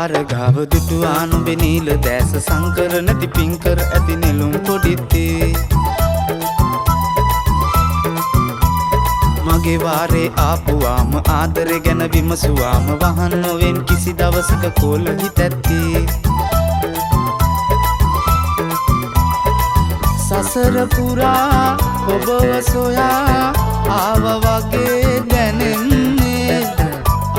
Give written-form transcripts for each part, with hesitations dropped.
පාර ගාව දුටුවා නුඹේ නීල දැස සංකර නැති පිංකර ඇති නෙළුම් පොඩිත්තේ මගේ වාරේ ආපුවාම ආදරේ ගැන විමසුවාම වහන් නොවෙන් කිසි දවසක කෝල හිතැත්තේ සසර පුරා ඔබව සොයා ආව වගේ දැනෙන්නේ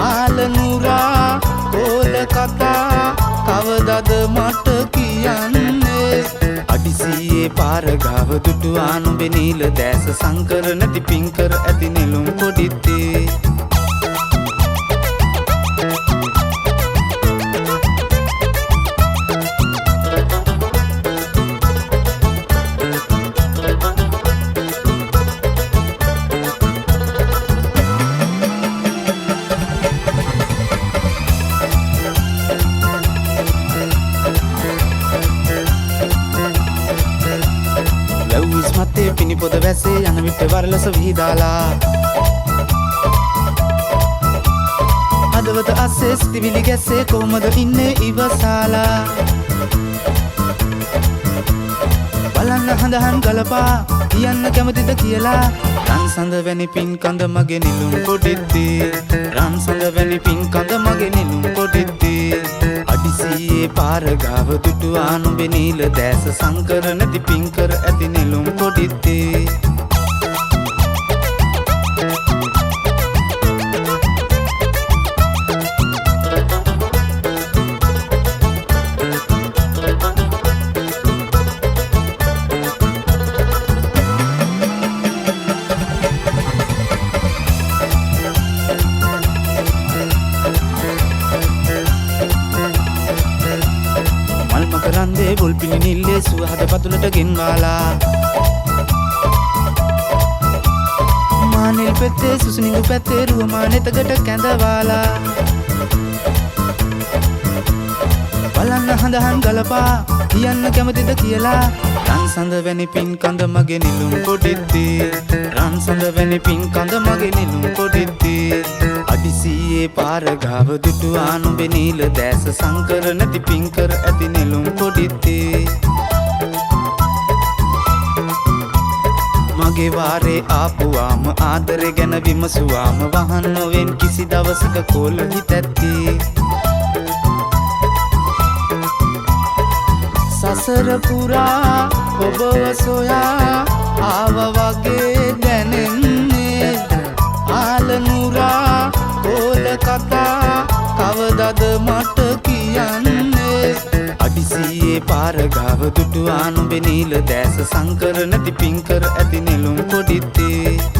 ආලනුරා කෝල කතා කවදද මට කියන්නේ අඩිසියේ පාර ගාව දුටුවා නුඹේ නීල දැස සංකර නැති පිංකර ඇති නෙළුම් පොඩිත්තේ මත්තේ පිනිපොද වැස්සේ යන විට වරලස විහිදාලා හදවත අස්සේ සිටිවිලි ගැස්සේ කොහොමද ඉන්නේ ඉවසාලා බලන්න හඳහන් ගලපා කියන්න කැමතිද කියලා රන් සඳ වැනි පින් කඳ මගේ නිලුම් පොඩිත්තේ රන් සඳ වැනි පින් කඳ මගේ නිලුම් පොඩිත්තේ අඩිසියේ පාර ගාව දුටුවා නුඹේ නීල දැස සංකර නැති පිංකර ඇති නෙළුම් පොඩිත්තේ කරන්දේ බුල්පිනි නිල්ලේ සුවහද පතුලට ගෙන්වාලා මානෙල් පෙත්තේ සුසුනිඟු පැත්තේ රුවමා නෙතකට කැඳවාලා බලන්න හඳහන් ගලපා කියන්න කැමතිද කියලා රන් සඳ වැනි පින් කඳ මගේ නිලුම් පොඩිත්තේ රන් සඳ වැනි පින් කඳ මගේ නිලුම් පොඩිත්තේ අඩිසියේ පාර ගාව දුටුවා නුඹේ නීල දැස සංකර නැති පිංකර ඇති නෙළුම් පොඩිත්තේ මගේ වාරේ ආපුවාම ආදරේ ගැන විමසුවාම වහන් නොවෙන් කිසි දවසක කෝල හිතැත්තේ සසර පුරා ඔබව සොයා ආව වගේ දැනෙන්නේ ආලනුරා කෝල කතා කවදද මට කියන්නේ අඩිසියේ පාර ගාව දුටුවා නුඹේ නීල දැස සංකර නැති පිංකර ඇති නෙළුම් පොඩිත්තේ